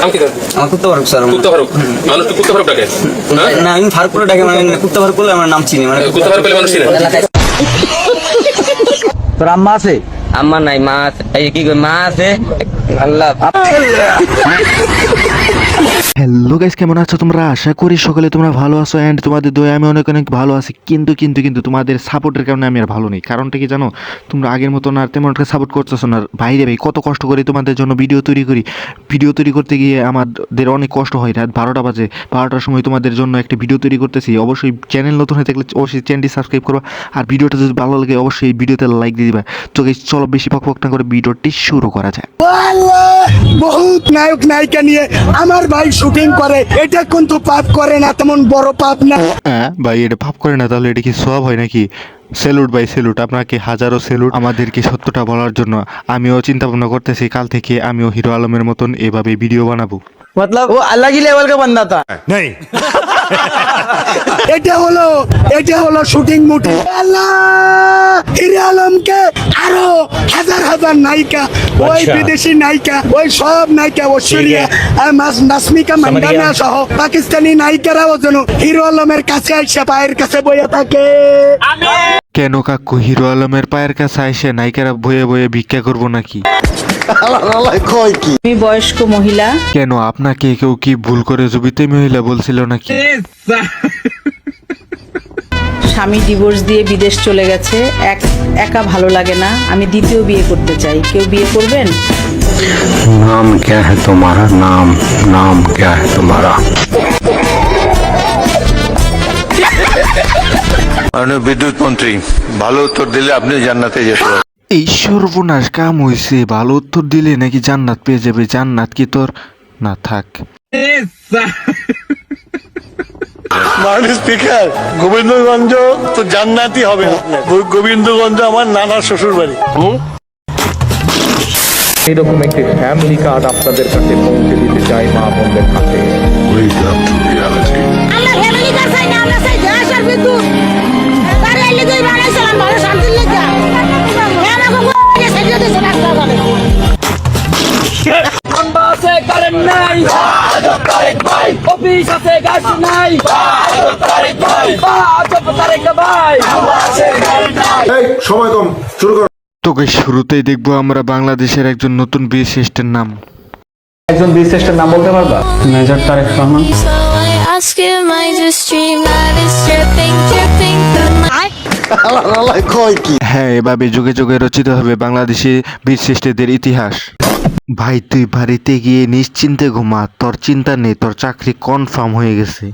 নাম কি তোর? আমার কুত্তা ফারুক স্যার। কুত্তা ফারুক। মানুষ তো কুত্তা ফারুক ডাকে। না আমি ফারুক করে ডাকে, মানে কুত্তা ফারুক করলে আমার নাম চিনি, মানে কুত্তা ফারুক বলে মানুষ চিনে। তোর আম্মা আছে? আমার নাই, মা আছে। এই কি মা আছে? আল্লাহ। হ্যালো গাইস, কেমন আছো তোমরা? আশা করি সকলে তোমরা ভালো আছো অ্যান্ড তোমাদের দয়া আমি অনেক অনেক ভালো আছি। কিন্তু তোমাদের সাপোর্টের কারণে আমি আর ভালো নেই। কারণটা কি জানো? তোমরা আগের মতো আর তেমন একটা সাপোর্ট করতেছো না। ভাই কত কষ্ট করে তোমাদের জন্য ভিডিও তৈরি করতে গিয়ে আমাদের অনেক কষ্ট হয়। রাত 12টা বাজে, 12টার সময় তোমাদের জন্য একটা ভিডিও তৈরি করতেছি। অবশ্যই চ্যানেল নতুন হয়ে থাকলে অবশ্যই চ্যানেলটি সাবস্ক্রাইব করবা, আর ভিডিওটা যদি ভালো লাগে অবশ্যই ভিডিওতে লাইক দিয়ে দিবা। তো গাইস চলো বেশি পক না করে ভিডিওটি শুরু করা যায়। বহুত নায়ক নায়িকা নিয়ে আমার ভাই শুটিং করে, এটা কিন্তু পাপ করে না, তেমন বড় পাপ না। হ্যাঁ ভাই, এটা পাপ করে না, তাহলে এটা কি সওয়াব হয় নাকি? স্যালুট ভাই, স্যালুট আপনাকে, হাজারো স্যালুট আমাদেরকে সত্যটা বলার জন্য। আমিও চিন্তা ভাবনা করতেছি কাল থেকে আমিও হিরো আলমের মতন এভাবে ভিডিও বানাবো। मतलब वो अलग ही लेवल का बंदा था। नहीं এটা হলো শুটিং মুড। আল্লাহ, হিরো আলমকে আরো হাজার হাজার নায়িকা, ওই বিদেশি নায়িকা, ওই সব নায়িকা, ঐশ্বরিয়া, নাসমিকা মান্দানা সহ পাকিস্তানি নায়িকারাও যেন হিরো আলমের কাছে আইসা পায়ের কাছে বইয়া থাকে। কেন কাকু, হিরো আলমের পায়ের কাছে আইসে নায়িকারা বয়ে বয়ে ভিক্ষা করবো নাকি? আমি বয়স্ক মহিলা। কেন আপনাকে কেউ কি ভুল করে জুবিতে মহিলা বলছিল নাকি? স্বামী ডিভোর্স দিয়ে বিদেশ চলে গেছে, একা ভালো লাগে না, আমি দ্বিতীয় বিয়ে করতে চাই। কেউ বিয়ে করবেন? नाम क्या है तुम्हारा? नाम क्या है तुम्हारा? মাননীয় বিদ্যুৎ মন্ত্রী, ভালো উত্তর দিলে আপনি জান্নাতে যেতে পারবেন। এই সর্বনাশ কাম হয়েছে। ভালো উত্তর দিলে নাকি জান্নাত পেয়ে যাবে। জান্নাত কি তোর না থাক। মাননীয় স্পিকার, গোবিন্দগঞ্জ তো জান্নাতি হবে। গোবিন্দগঞ্জ আমার নানার শ্বশুর বাড়ি। এরকম একটি ফ্যামিলি কার্ড আপনাদের কাছে পৌঁছে দিতে চাই মা বোনদের হাতে। আমরা ফ্যামিলি কার্ড চাই না, আমরা চাই গ্যাস আর বিদ্যুৎ। তার এই লিগেই বানাইছিলাম ভালো শান্তির লেগে। আমাকে সেটা দিছে রাস্তা বলে। আছে কারেন্ট নাই, তারেক ভাই। অফিস আছে গাছ নাই, তারেক ভাই। তারেক ভাই। এই সময় কম, শুরু করো। তোকে শুরুতেই দেখবো আমরা বাংলাদেশের একজন নতুন বীর শ্রেষ্ঠের নাম। একজন বীর শ্রেষ্ঠের নাম বলতে পারবা? মেজর তারেক রহমান। হ্যাঁ, এভাবে যুগে যুগে রচিত হবে বাংলাদেশি বীর শ্রেষ্ঠদের ইতিহাস। ভাই তুই বাড়িতে গিয়ে নিশ্চিন্তে ঘুমা, তোর চিন্তা নেই, তোর চাকরি কনফার্ম হয়ে গেছে।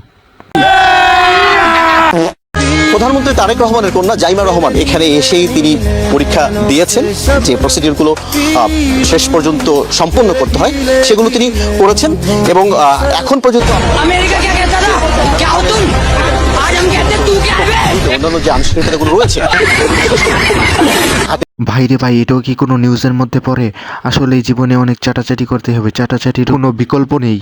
প্রধানমন্ত্রী তারেক রহমানের কন্যা জাইমা রহমান এখানে এসেই তিনি পরীক্ষা দিয়েছেন। যে প্রসিডিউরগুলো শেষ পর্যন্ত সম্পন্ন করতে হয় সেগুলো তিনি করেছেন এবং এখন পর্যন্ত অন্যান্য যে আনুষ্ঠানিকতাগুলো রয়েছে। ভাইরে ভাই, এটাও কি কোনো নিউজের মধ্যে পড়ে? আসলে এই জীবনে অনেক চাটাচাটি করতে হবে, চাটাচাটির কোনো বিকল্প নেই।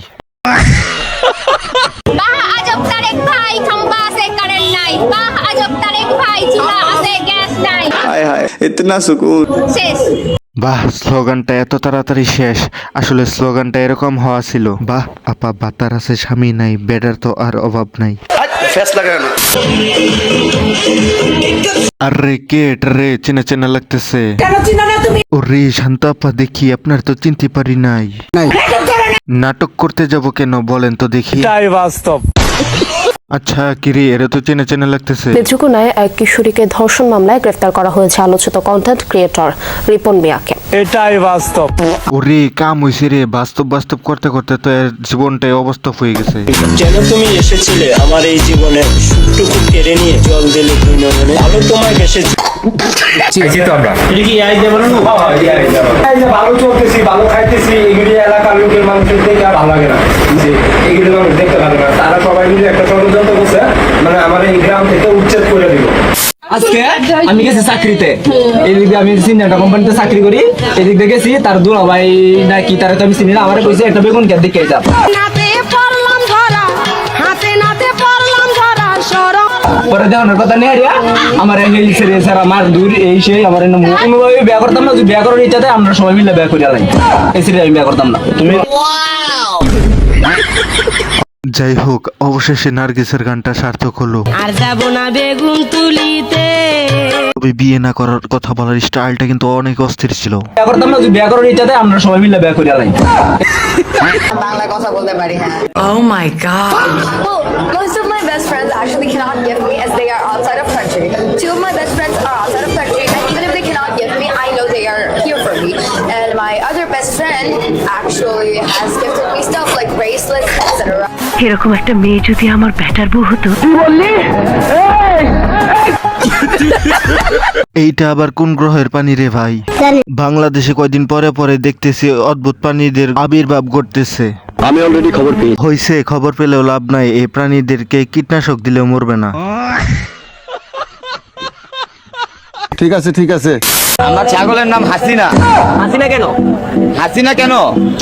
বাহ, স্লোগানটা এত তাড়াতাড়ি শেষ। আসলে স্লোগানটা এরকম হওয়া ছিল, বাহ আপা বাতার আছে স্বামী নাই, বেডার তো আর অভাব নাই। আরে কে এটা রে? চেনা চেনা লাগতেছে। ওরে শান্ত আপা, দেখি আপনার তো চিনতে পারি নাই। নাটক করতে যাব কেন বলেন তো দেখি? বাস্তব। আচ্ছা কিরে, এরা তো চেনা চেনা লাগতেছে। নেত্রকোনায় এক কিশোরীকে ধর্ষণ মামলায় গ্রেফতার করা হয়েছে আলোচিত কন্টেন্ট ক্রিয়েটর রিপন মিয়াকে। এটাই বাস্তব। ওরে কাম হইছে রে, বাস্তব করতে করতে তো এর জীবনটাই অবাস্তব হয়ে গেছে। যেন তুমি এসেছিলে আমার এই জীবনে, সুখটুকু কেড়ে নিয়ে জল দিলে তুই নয়নে। ভালো তোমায় বেসেছি। ভালো চলতেছি, ভালো খাইতেছি, এগুলি এলাকার লোকের মানুষের দেখে ভালো লাগে না। এগুলি মানুষ দেখতে ভালো না। তারা সবাই মিলে একটা ষড়যন্ত্র করছে, মানে আমার এই গ্রাম থেকে উচ্ছেদ করে দিব। আজকে আমি গেছি চাকরিতে, এদিকে আমি সিনিয়র কোম্পানিতে চাকরি করি, এদিক দিয়ে গেছি, তার দুলা ভাই নাকি তারা তো আমি চিনি না, আমার কইছে একটা বেগুন খেত দেখে যাব। পরে দেওয়ানোর কথা নেই আমার সারা মার দূর এই সেই আমার কোনোভাবে বিয়ে করতাম না। যদি বিয়ে করার ইচ্ছাতে আমরা সবাই মিলে বিয়ে করি, এই আমি বিয়ে করতাম না। তুমি যাই হোক, অবশেষে নার্গিসের গানটা সার্থক হলো। আর যাবো না বেগুন তুলিতে। তবে বিয়ে না করার কথা বলার স্টাইলটা কিন্তু অনেক অস্থির ছিল। বিয়া করতাম না, বিয়া করার ইচ্ছাতে আমরা সবাই মিলে বিয়া করে আলাই। বাংলা কথা বলতে পারি। হ্যাঁ। Oh my god. Well, most of my best friends actually cannot give me as they are outside of country. Two of my best friends are outside of country, and even if they cannot give me, I know they are here for me. And my other best friend actually has gifted me stuff like bracelets, etc. এরকম একটা মেয়ে যদি আমার batter বউ হতো। এইটা আবার কোন গ্রহের পানি রে ভাই? বাংলাদেশে কয়দিন পরে পরে দেখতেছি অদ্ভুত প্রাণীদের আবির্ভাব ঘটতেছে। আমি অলরেডি খবর পেয়েছি। হইছে, খবর পেলেও লাভ নাই, এই প্রাণীদেরকে কীটনাশক দিলেও মরবে না। ঠিক আছে ঠিক আছে। আমার ছাগলের নাম হাসিনা। হাসিনা কেন? হাসিনা কেন?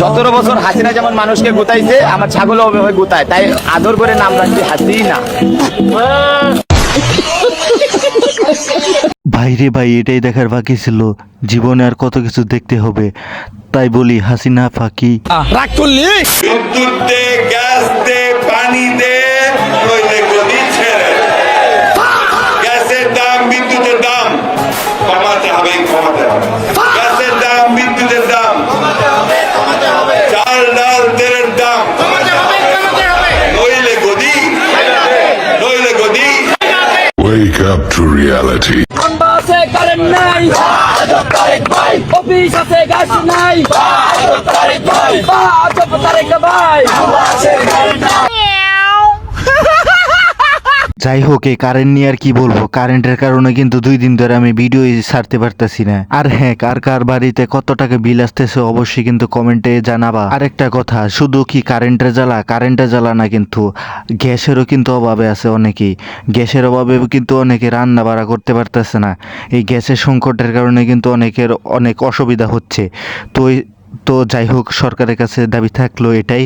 17 বছর হাসিনা যেমন মানুষকে গুতাইছে, আমার ছাগলও ওভাবে গুতায়, তাই আদর করে নাম রাখছি হাসিনা। ভাইরে ভাই, এটাই দেখার বাকি ছিল। জীবনে আর কত কিছু দেখতে হবে, তাই বলি হাসিনা ফাঁকি। রাগ করলি? বিদ্যুৎ দে, গ্যাস দে, পানি দে, নইলে গদি ছেড়ে। গ্যাসের দাম, বিদ্যুতের দাম কমাতে হবে, কমাতে হবে। গ্যাসের দাম, বিদ্যুতের দাম, চাল ডাল তেলের দাম নইলে গদি, নইলে গদি। Wake up to reality. আছে কারেন্ট নাই, অফিস আছে গ্যাস নাই, যাই হোক, এই কারেন্ট নিয়ে আর কি বলবো। কারেন্টের কারণে কিন্তু 2 দিন ধরে আমি ভিডিও ছাড়তে পারতেছি না। আর হ্যাঁ, কার কার বাড়িতে কত টাকা বিল আসতেছে অবশ্যই কিন্তু কমেন্টে জানাবা। আরেকটা কথা, শুধু কি কারেন্টের জ্বালা না, কিন্তু গ্যাসেরও কিন্তু অভাবে আছে অনেকেই। গ্যাসের অভাবে কিন্তু অনেকে রান্না বাড়া করতে পারতেছে না। এই গ্যাসের সংকটের কারণে কিন্তু অনেকের অনেক অসুবিধা হচ্ছে। তো যাই হোক, সরকারের কাছে দাবি থাকলো এটাই,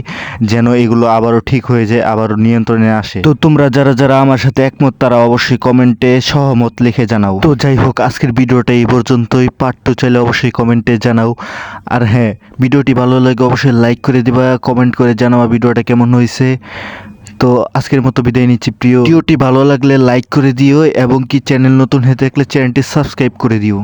যেন এগুলো আবারও ঠিক হয়ে যায়, আবারও নিয়ন্ত্রণে আসে। তো তোমরা যারা আমার সাথে একমত তারা অবশ্যই কমেন্টে সহমত লিখে জানাও। তো যাই হোক, আজকের ভিডিওটা এই পর্যন্তই। পার্ট 2 চাইলে অবশ্যই কমেন্টে জানাও। আর হ্যাঁ, ভিডিওটি ভালো লাগে অবশ্যই লাইক করে দিবা, কমেন্ট করে জানাবা ভিডিওটা কেমন হয়েছে। তো আজকের মতো বিদায় নিচ্ছি। ভিডিওটি ভালো লাগলে লাইক করে দিও, এবং কি চ্যানেল নতুন হয়ে থাকলে চ্যানেলটি সাবস্ক্রাইব করে দিও।